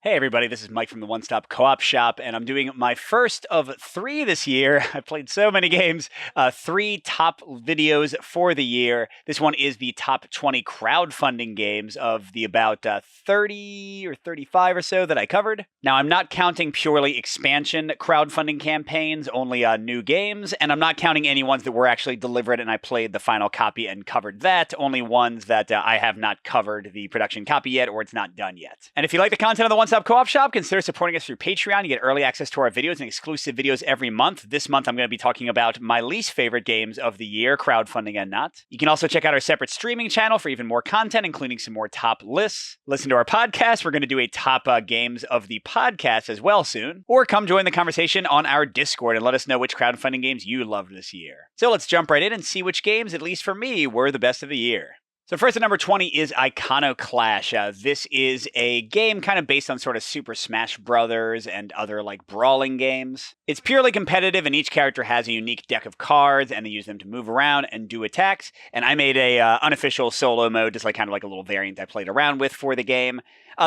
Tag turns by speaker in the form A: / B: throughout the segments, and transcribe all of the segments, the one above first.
A: Hey everybody, this is Mike from the One Stop Co-op Shop, and I'm doing my first of 3 this year. I've played so many games. 3 top videos for the year. This one is the top 20 crowdfunding games of the about 30 or 35 or so that I covered. Now, I'm not counting purely expansion crowdfunding campaigns, only new games, and I'm not counting any ones that were actually delivered and I played the final copy and covered that, only ones that I have not covered the production copy yet or it's not done yet. And if you like the content of the One Stop Co-op Shop, consider supporting us through Patreon. You get early access to our videos and exclusive videos every month. This month, I'm going to be talking about my least favorite games of the year, crowdfunding and not. You can also check out our separate streaming channel for even more content, including some more top lists. Listen to our podcast. We're going to do a top games of the podcast as well soon. Or come join the conversation on our Discord and let us know which crowdfunding games you loved this year. So let's jump right in and see which games, at least for me, were the best of the year. So first at number 20 is Iconoclash. This is a game kind of based on sort of Super Smash Brothers and other like brawling games. It's purely competitive and each character has a unique deck of cards and they use them to move around and do attacks. And I made a unofficial solo mode, just like kind of like a little variant I played around with for the game.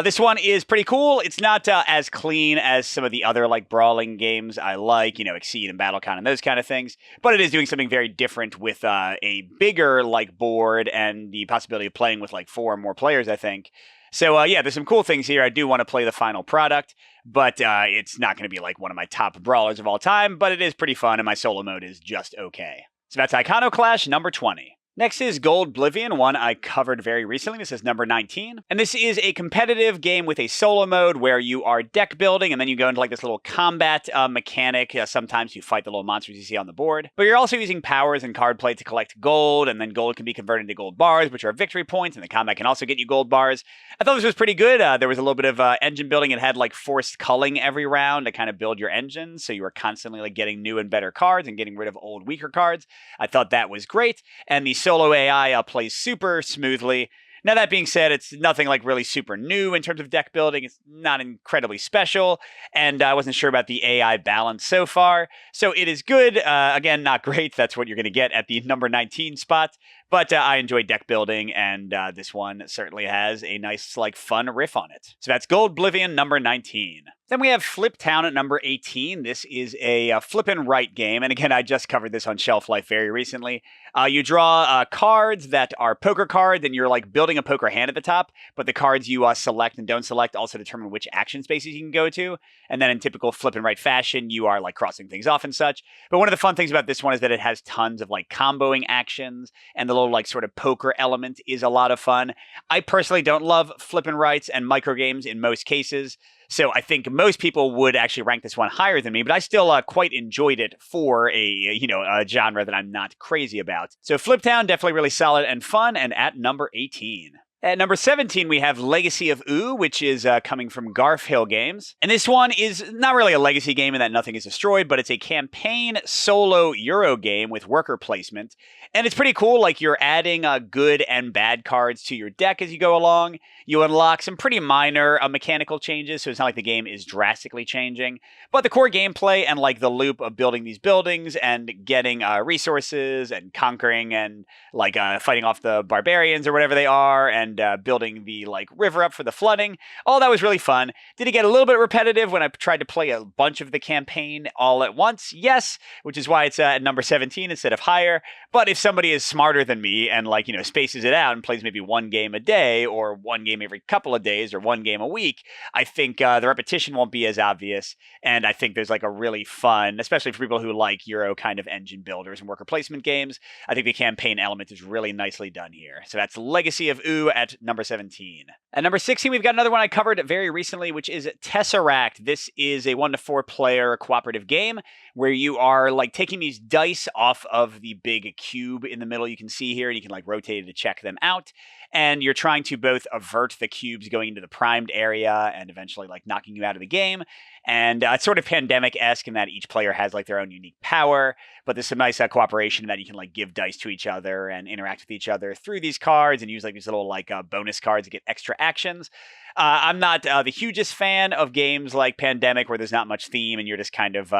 A: This one is pretty cool. It's not as clean as some of the other like brawling games I like, Exceed and BattleCon and those kind of things. But it is doing something very different with a bigger like board and the possibility of playing with like 4 or more players, I think. So yeah, there's some cool things here. I do want to play the final product, but it's not going to be like one of my top brawlers of all time, but it is pretty fun and my solo mode is just okay. So that's Iconoclash, number 20. Next is Goldblivion, one I covered very recently. This is number 19. And this is a competitive game with a solo mode where you are deck building and then you go into like this little combat mechanic. Sometimes you fight the little monsters you see on the board. But you're also using powers and card play to collect gold, and then gold can be converted into gold bars, which are victory points, and the combat can also get you gold bars. I thought this was pretty good. There was a little bit of engine building. It had like forced culling every round to kind of build your engine, so you were constantly like getting new and better cards and getting rid of old, weaker cards. I thought that was great. And the solo AI plays super smoothly. Now, that being said, it's nothing like really super new in terms of deck building. It's not incredibly special, and I wasn't sure about the AI balance so far. So it is good. Again, not great. That's what you're going to get at the number 19 spot. But I enjoy deck building, and this one certainly has a nice, like, fun riff on it. So that's Goldblivion, number 19. Then we have Flip Town at number 18. This is a flip and write game. And again, I just covered this on Shelf Life very recently. You draw cards that are poker cards, and you're like building a poker hand at the top. But the cards you select and don't select also determine which action spaces you can go to. And then in typical flip and write fashion, you are like crossing things off and such. But one of the fun things about this one is that it has tons of like comboing actions, and the little like sort of poker element is a lot of fun. I personally don't love flip and writes and micro games in most cases. So I think most people would actually rank this one higher than me, but I still quite enjoyed it for a genre that I'm not crazy about. So Fliptown, definitely really solid and fun, and at number 18. At number 17, we have Legacy of Ooh, which is coming from Garf Hill Games. And this one is not really a legacy game in that nothing is destroyed, but it's a campaign solo Euro game with worker placement. And it's pretty cool. Like, you're adding good and bad cards to your deck as you go along. You unlock some pretty minor mechanical changes, so it's not like the game is drastically changing. But the core gameplay and like the loop of building these buildings and getting resources and conquering and like fighting off the barbarians or whatever they are, and building the like river up for the flooding. All that was really fun. Did it get a little bit repetitive when I tried to play a bunch of the campaign all at once? Yes, which is why it's at number 17 instead of higher. But if somebody is smarter than me and like, spaces it out and plays maybe one game a day or one game every couple of days or one game a week, I think the repetition won't be as obvious. And I think there's like a really fun, especially for people who like Euro kind of engine builders and worker placement games, I think the campaign element is really nicely done here. So that's Legacy of Ooh at number 17. At number 16, we've got another one I covered very recently, which is Tesseract. This is a 1 to 4 player cooperative game where you are like taking these dice off of the big cube in the middle you can see here, and you can like rotate it to check them out. And you're trying to both avert the cubes going into the primed area and eventually like knocking you out of the game. And it's sort of pandemic-esque in that each player has like their own unique power, but there's some nice cooperation that you can like give dice to each other and interact with each other through these cards and use like these little like bonus cards to get extra actions. I'm not the hugest fan of games like Pandemic where there's not much theme and you're just kind of,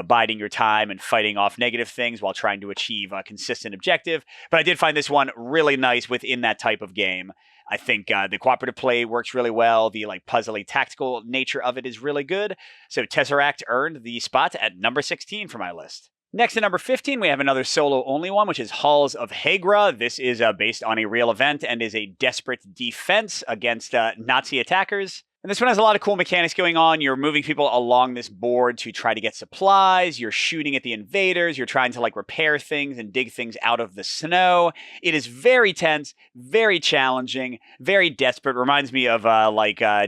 A: biding your time and fighting off negative things while trying to achieve a consistent objective. But I did find this one really nice within that type of game. I think the cooperative play works really well. The like puzzly tactical nature of it is really good. So Tesseract earned the spot at number 16 for my list. Next at number 15, we have another solo-only one, which is Halls of Hagra. This is based on a real event and is a desperate defense against Nazi attackers. And this one has a lot of cool mechanics going on. You're moving people along this board to try to get supplies. You're shooting at the invaders. You're trying to like repair things and dig things out of the snow. It is very tense, very challenging, very desperate. Reminds me of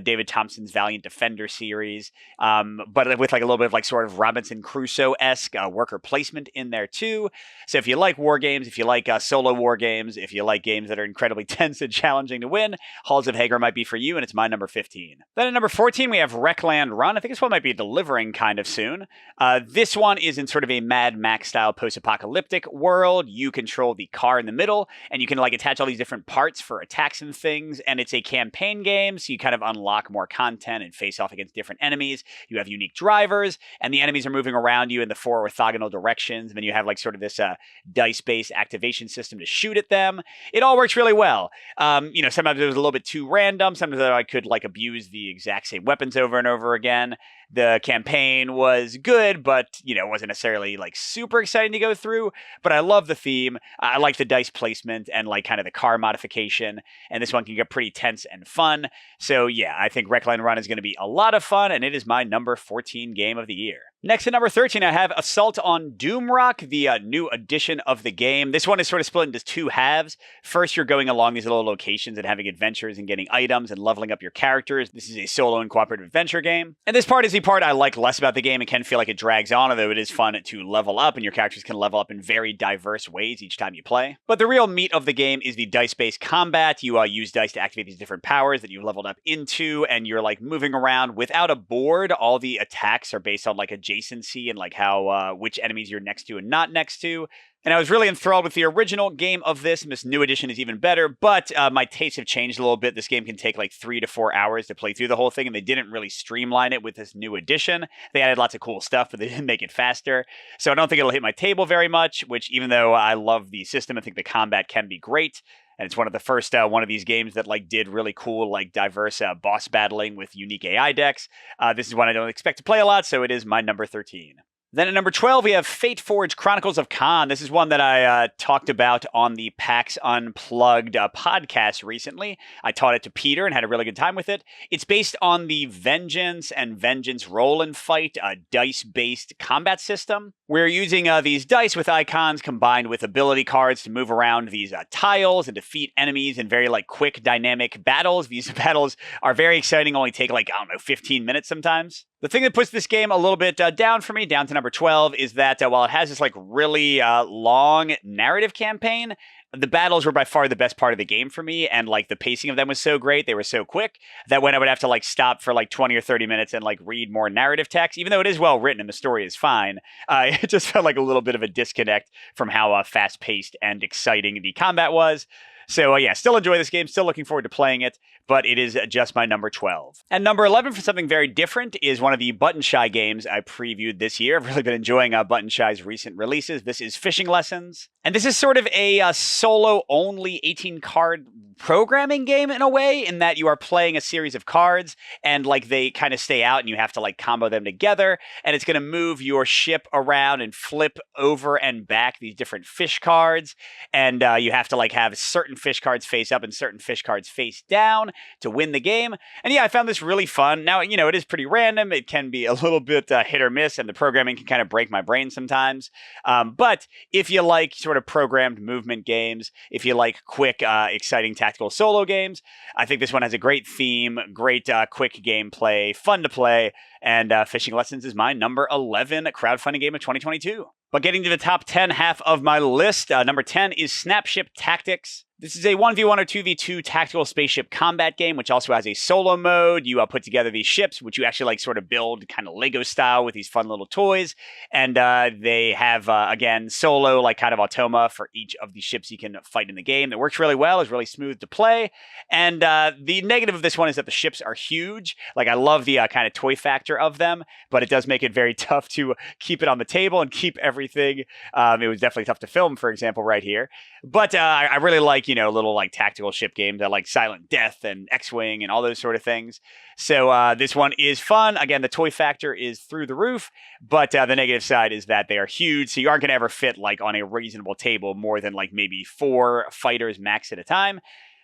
A: David Thompson's Valiant Defender series, but with like a little bit of like sort of Robinson Crusoe-esque worker placement in there too. So if you like war games, if you like solo war games, if you like games that are incredibly tense and challenging to win, Halls of Hagar might be for you, and it's my number 15. Then at number 14, we have Wreckland Run. I think this one might be delivering kind of soon. This one is in sort of a Mad Max-style post-apocalyptic world. You control the car in the middle, and you can like attach all these different parts for attacks and things, and it's a campaign game, so you kind of unlock more content and face off against different enemies. You have unique drivers, and the enemies are moving around you in the 4 orthogonal directions, and then you have like sort of this dice-based activation system to shoot at them. It all works really well. Sometimes it was a little bit too random. Sometimes I could like abuse the exact same weapons over and over again. The campaign was good, but, it wasn't necessarily like super exciting to go through. But I love the theme. I like the dice placement and like kind of the car modification. And this one can get pretty tense and fun. So yeah, I think Wreckland Run is going to be a lot of fun, and it is my number 14 game of the year. Next at number 13, I have Assault on Doomrock, the new edition of the game. This one is sort of split into 2 halves. First, you're going along these little locations and having adventures and getting items and leveling up your characters. This is a solo and cooperative adventure game. And this part is the part I like less about the game and can feel like it drags on, although it is fun to level up, and your characters can level up in very diverse ways each time you play. But the real meat of the game is the dice-based combat. You use dice to activate these different powers that you've leveled up into, and you're like moving around without a board. All the attacks are based on like adjacency and like how which enemies you're next to and not next to. And I was really enthralled with the original game of this, and this new edition is even better, but my tastes have changed a little bit. This game can take like 3 to 4 hours to play through the whole thing, and they didn't really streamline it with this new edition. They added lots of cool stuff, but they didn't make it faster. So I don't think it'll hit my table very much, which even though I love the system, I think the combat can be great. And it's one of the first one of these games that like did really cool, like diverse boss battling with unique AI decks. This is one I don't expect to play a lot, so it is my number 13. Then at number 12, we have Fate Forge Chronicles of Khan. This is one that I talked about on the PAX Unplugged podcast recently. I taught it to Peter and had a really good time with it. It's based on the Vengeance and Vengeance Roll and Fight, a dice-based combat system. We're using these dice with icons combined with ability cards to move around these tiles and defeat enemies in very like quick, dynamic battles. These battles are very exciting, only take like, 15 minutes sometimes. The thing that puts this game a little bit down for me, down to number 12, is that while it has this like really long narrative campaign, the battles were by far the best part of the game for me, and like the pacing of them was so great, they were so quick, that when I would have to like stop for like 20 or 30 minutes and like read more narrative text, even though it is well written and the story is fine, it just felt like a little bit of a disconnect from how fast-paced and exciting the combat was. So yeah, still enjoy this game, still looking forward to playing it, but it is just my number 12. And number 11 for something very different is one of the Button Shy games I previewed this year. I've really been enjoying Button Shy's recent releases. This is Fishing Lessons. And this is sort of a solo-only 18-card programming game in a way, in that you are playing a series of cards and like they kind of stay out and you have to like combo them together, and it's going to move your ship around and flip over and back these different fish cards, and you have to like have certain fish cards face up and certain fish cards face down to win the game. And yeah, I found this really fun. Now, it is pretty random. It can be a little bit hit or miss, and the programming can kind of break my brain sometimes. But if you like sort of programmed movement games, if you like quick, exciting tactical solo games, I think this one has a great theme, great quick gameplay, fun to play, and Fishing Lessons is my number 11 crowdfunding game of 2022. But getting to the top 10 half of my list, number 10 is Snapship Tactics. This is a 1v1 or 2v2 tactical spaceship combat game, which also has a solo mode. You put together these ships, which you actually like sort of build kind of Lego style with these fun little toys. And they have, again, solo, like kind of automa for each of the ships you can fight in the game. That works really well, is really smooth to play. And the negative of this one is that the ships are huge. Like, I love the kind of toy factor of them, but it does make it very tough to keep it on the table and keep everything. It was definitely tough to film, for example, right here. But I really like, little like tactical ship games. I like Silent Death and X-Wing and all those sort of things. So this one is fun. Again, the toy factor is through the roof, but the negative side is that they are huge. So you aren't going to ever fit like on a reasonable table more than like maybe 4 fighters max at a time.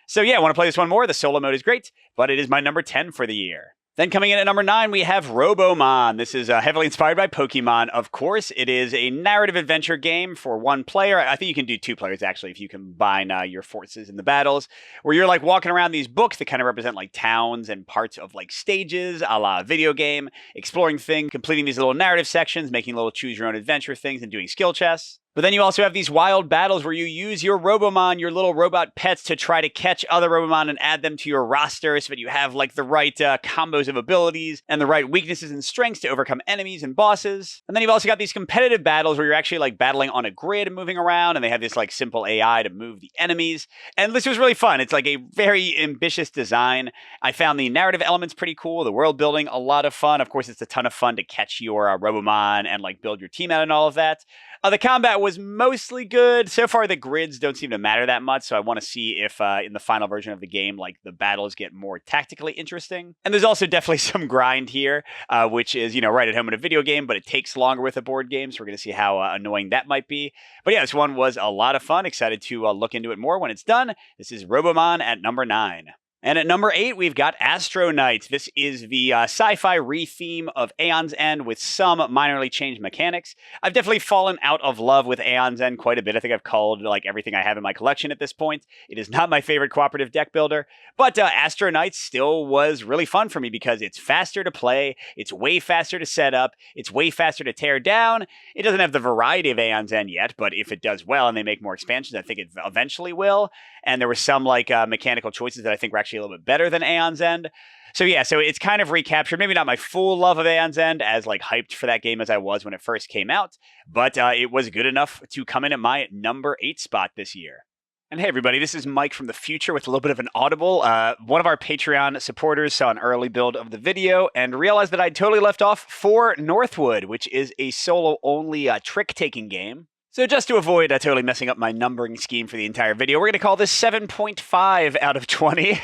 A: So yeah, I want to play this one more. The solo mode is great, but it is my number 10 for the year. Then coming in at number 9, we have Robomon. This is heavily inspired by Pokemon, of course. It is a narrative adventure game for 1 player. I think you can do 2 players, actually, if you combine your forces in the battles, where you're like walking around these books that kind of represent like towns and parts of like stages, a la video game, exploring things, completing these little narrative sections, making little choose your own adventure things, and doing skill chests. But then you also have these wild battles where you use your Robomon, your little robot pets, to try to catch other Robomon and add them to your roster so that you have like the right combos of abilities and the right weaknesses and strengths to overcome enemies and bosses. And then you've also got these competitive battles where you're actually like battling on a grid and moving around, and they have this like simple AI to move the enemies. And this was really fun. It's like a very ambitious design. I found the narrative elements pretty cool, the world building a lot of fun. Of course, it's a ton of fun to catch your Robomon and like build your team out and all of that. The combat was mostly good. So far, the grids don't seem to matter that much, so I want to see if in the final version of the game, like the battles get more tactically interesting. And there's also definitely some grind here, which is, right at home in a video game, but it takes longer with a board game, so we're going to see how annoying that might be. But yeah, this one was a lot of fun. Excited to look into it more when it's done. This is Robomon at number 9. And at number 8, we've got Astro Knights. This is the sci-fi re-theme of Aeon's End with some minorly changed mechanics. I've definitely fallen out of love with Aeon's End quite a bit. I think I've culled like everything I have in my collection at this point. It is not my favorite cooperative deck builder, but Astro Knights still was really fun for me because it's faster to play, it's way faster to set up, it's way faster to tear down. It doesn't have the variety of Aeon's End yet, but if it does well and they make more expansions, I think it eventually will. And there were some like mechanical choices that I think were actually a little bit better than Aeon's End. So yeah, so it's kind of recaptured, maybe not my full love of Aeon's End as like hyped for that game as I was when it first came out, but it was good enough to come in at my number 8 spot this year. And hey everybody, this is Mike from the future with a little bit of an audible. One of our Patreon supporters saw an early build of the video and realized that I'd totally left off For Northwood, which is a solo-only trick-taking game. So just to avoid totally messing up my numbering scheme for the entire video, we're going to call this 7.5 out of 20.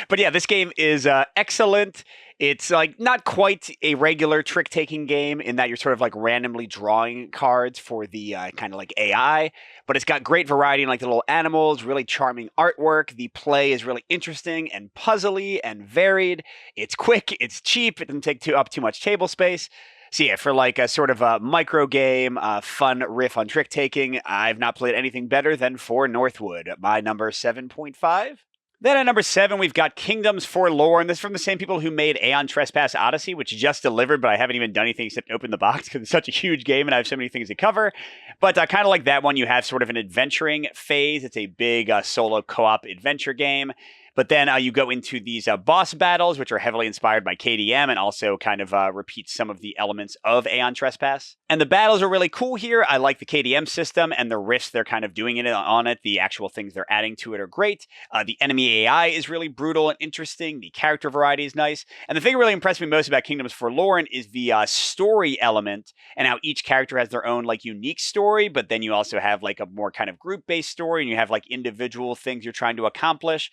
A: But yeah, this game is excellent. It's like not quite a regular trick-taking game in that you're sort of like randomly drawing cards for the kind of like AI, but it's got great variety in like the little animals, really charming artwork. The play is really interesting and puzzly and varied. It's quick, it's cheap, it doesn't take up too much table space. So yeah, for like a sort of a micro game, fun riff on trick taking, I've not played anything better than For Northwood, my number 7.5. Then at number 7, we've got Kingdoms Forlorn. This is from the same people who made Aeon Trespass Odyssey, which just delivered, but I haven't even done anything except open the box because it's such a huge game and I have so many things to cover. But kind of like that one, you have sort of an adventuring phase. It's a big solo co-op adventure game. But then you go into these boss battles, which are heavily inspired by KDM and also kind of repeat some of the elements of Aeon Trespass. And the battles are really cool here. I like the KDM system and the riffs they're kind of doing on it. The actual things they're adding to it are great. The enemy AI is really brutal and interesting. The character variety is nice. And the thing that really impressed me most about Kingdoms Forlorn is the story element and how each character has their own like unique story, but then you also have like a more kind of group-based story and you have like individual things you're trying to accomplish.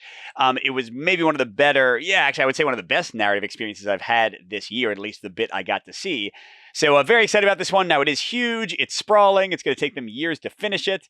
A: It was maybe one of the better, actually I would say one of the best narrative experiences I've had this year, at least the bit I got to see. So very excited about this one. Now it is huge, it's sprawling, it's going to take them years to finish it.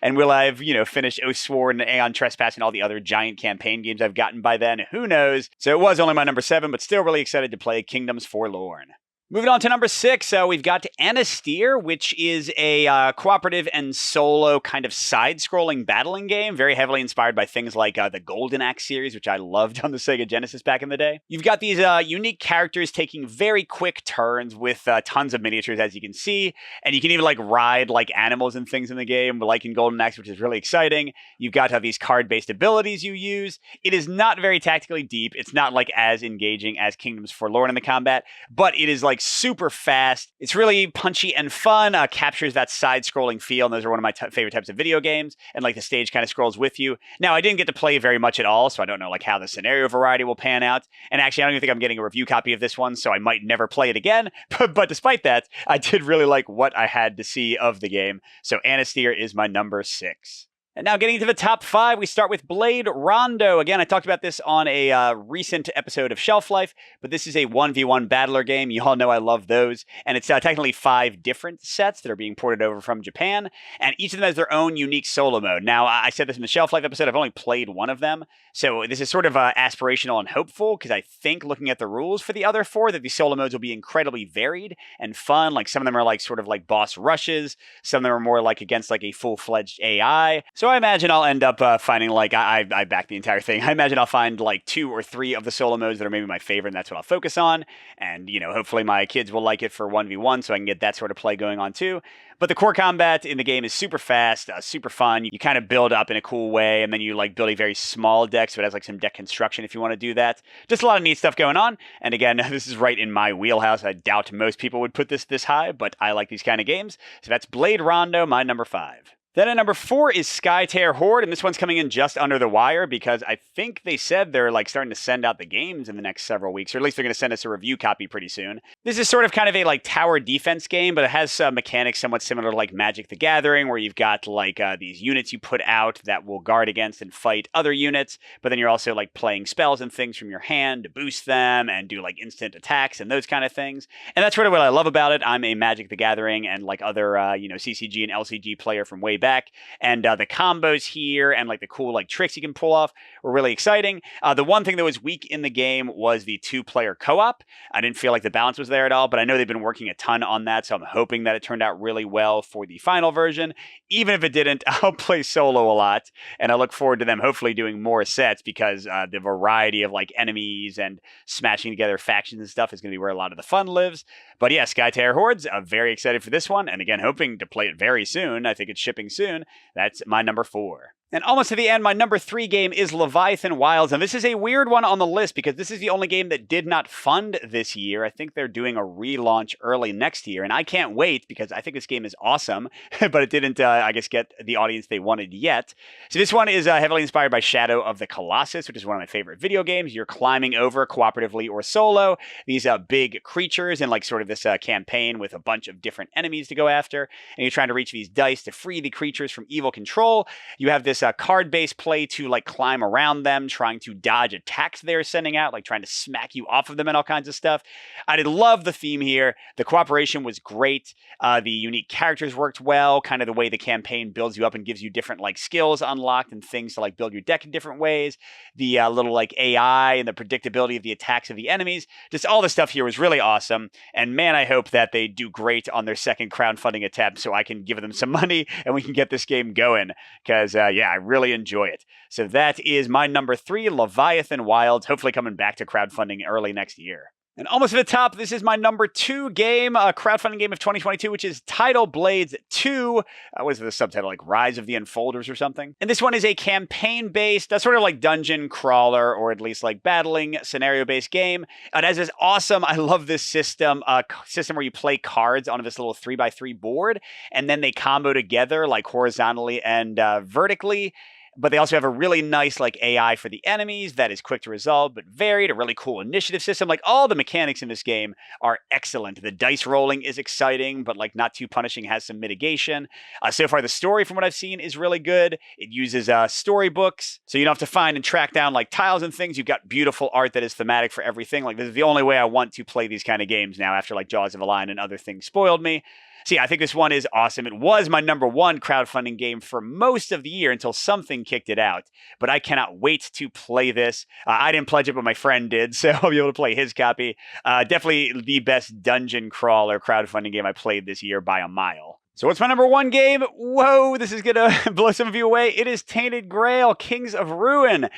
A: And will I have, finished Oathsworn and Aeon Trespass and all the other giant campaign games I've gotten by then? Who knows? So it was only my number 7, but still really excited to play Kingdoms Forlorn. Moving on to number 6, we've got Anastyr, which is a cooperative and solo kind of side-scrolling battling game, very heavily inspired by things like the Golden Axe series, which I loved on the Sega Genesis back in the day. You've got these unique characters taking very quick turns with tons of miniatures, as you can see, and you can even like ride like animals and things in the game, like in Golden Axe, which is really exciting. You've got these card-based abilities you use. It is not very tactically deep. It's not like as engaging as Kingdoms Forlorn in the combat, but it is like super fast. It's really punchy and fun, captures that side-scrolling feel, and those are one of my favorite types of video games, and like the stage kind of scrolls with you. Now, I didn't get to play very much at all, so I don't know like how the scenario variety will pan out, and actually I don't even think I'm getting a review copy of this one, so I might never play it again, but despite that, I did really like what I had to see of the game, so Anastyr is my number 6. And now getting to the top 5, we start with Blade Rondo. Again, I talked about this on a recent episode of Shelf Life, but this is a 1v1 battler game. You all know I love those. And it's technically 5 different sets that are being ported over from Japan, and each of them has their own unique solo mode. Now, I said this in the Shelf Life episode, I've only played one of them, so this is sort of aspirational and hopeful, because I think looking at the rules for the other 4, that these solo modes will be incredibly varied and fun. Like some of them are like sort of like boss rushes, some of them are more like against like a full-fledged AI. So I imagine I'll end up finding, like, I back the entire thing. I imagine I'll find like 2 or 3 of the solo modes that are maybe my favorite, and that's what I'll focus on. And, you know, hopefully my kids will like it for 1v1, so I can get that sort of play going on too. But the core combat in the game is super fast, super fun. You kind of build up in a cool way, and then you like build a very small deck, so it has like some deck construction if you want to do that. Just a lot of neat stuff going on. And again, this is right in my wheelhouse. I doubt most people would put this high, but I like these kind of games. So that's Blade Rondo, my number 5. Then at number 4 is Skytear Horde, and this one's coming in just under the wire because I think they said they're like starting to send out the games in the next several weeks, or at least they're going to send us a review copy pretty soon. This is sort of kind of a like tower defense game, but it has mechanics somewhat similar to like Magic the Gathering, where you've got like these units you put out that will guard against and fight other units, but then you're also like playing spells and things from your hand to boost them and do like instant attacks and those kind of things. And that's sort of what I love about it. I'm a Magic the Gathering and like other CCG and LCG player from way back, and the combos here and like the cool like tricks you can pull off were really exciting. The one thing that was weak in the game was the 2-player co-op. I didn't feel like the balance was there at all, but I know they've been working a ton on that, so I'm hoping that it turned out really well for the final version. Even if it didn't, I'll play solo a lot, and I look forward to them hopefully doing more sets, because the variety of like enemies and smashing together factions and stuff is going to be where a lot of the fun lives. But yeah, Skytear Hordes, I'm very excited for this one, and again, hoping to play it very soon. I think it's shipping soon. That's my number 4. And almost to the end, my number 3 game is Leviathan Wilds. And this is a weird one on the list because this is the only game that did not fund this year. I think they're doing a relaunch early next year. And I can't wait because I think this game is awesome. But it didn't, I guess, get the audience they wanted yet. So this one is heavily inspired by Shadow of the Colossus, which is one of my favorite video games. You're climbing over cooperatively or solo these big creatures in like sort of this campaign with a bunch of different enemies to go after. And you're trying to reach these dice to free the creatures from evil control. You have this card-based play to like climb around them, trying to dodge attacks they're sending out, like trying to smack you off of them and all kinds of stuff. I did love the theme here. The cooperation was great. The unique characters worked well, kind of the way the campaign builds you up and gives you different like skills unlocked and things to like build your deck in different ways. The little like AI and the predictability of the attacks of the enemies. Just all the stuff here was really awesome. And man, I hope that they do great on their second crowdfunding attempt so I can give them some money and we can get this game going. Because yeah, I really enjoy it. So that is my number 3, Leviathan Wilds, hopefully coming back to crowdfunding early next year. And almost at the top, this is my number 2 game, a crowdfunding game of 2022, which is Tidal Blades 2. What is the subtitle, like Rise of the Unfolders or something? And this one is a campaign-based, sort of like dungeon crawler, or at least like battling scenario-based game. It has this awesome, I love this system where you play cards on this little 3x3 board, and then they combo together like horizontally and vertically. But they also have a really nice like AI for the enemies that is quick to resolve, but varied, a really cool initiative system. Like all the mechanics in this game are excellent. The dice rolling is exciting, but like not too punishing, has some mitigation. So far, the story from what I've seen is really good. It uses storybooks, so you don't have to find and track down like tiles and things. You've got beautiful art that is thematic for everything. Like this is the only way I want to play these kind of games now after like Jaws of the Lion and other things spoiled me. So yeah, I think this one is awesome. It was my number 1 crowdfunding game for most of the year until something kicked it out. But I cannot wait to play this. I didn't pledge it, but my friend did, so I'll be able to play his copy. Definitely the best dungeon crawler crowdfunding game I played this year by a mile. So what's my number 1 game? Whoa, this is going to blow some of you away. It is Tainted Grail, Kings of Ruin.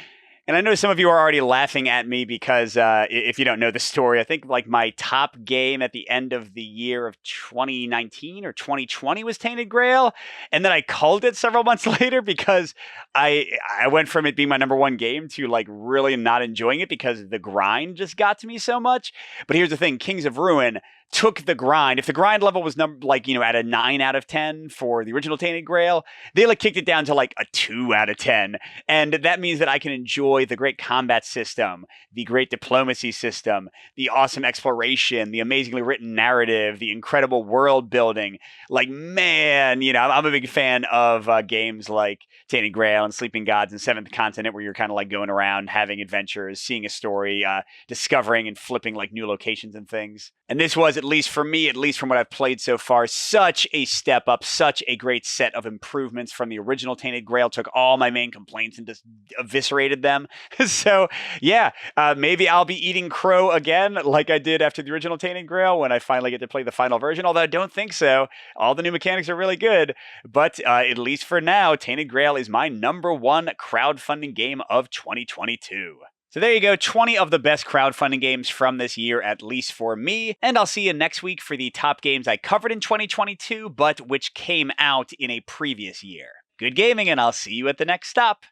A: And I know some of you are already laughing at me because if you don't know the story, I think like my top game at the end of the year of 2019 or 2020 was Tainted Grail. And then I culled it several months later because I went from it being my number 1 game to like really not enjoying it because the grind just got to me so much. But here's the thing, Kings of Ruin, took the grind. If the grind level was at a 9 out of 10 for the original Tainted Grail, they kicked it down to like a 2 out of 10. And that means that I can enjoy the great combat system, the great diplomacy system, the awesome exploration, the amazingly written narrative, the incredible world building. Like, man, I'm a big fan of games like Tainted Grail and Sleeping Gods and Seventh Continent, where you're kind of like going around, having adventures, seeing a story, discovering and flipping like new locations and things. And this was, at least for me, at least from what I've played so far, such a step up, such a great set of improvements from the original Tainted Grail. Took all my main complaints and just eviscerated them. So, yeah, maybe I'll be eating crow again like I did after the original Tainted Grail when I finally get to play the final version, although I don't think so. All the new mechanics are really good. But at least for now, Tainted Grail is my #1 crowdfunding game of 2022. So there you go, 20 of the best crowdfunding games from this year, at least for me. And I'll see you next week for the top games I covered in 2022, but which came out in a previous year. Good gaming, and I'll see you at the next stop.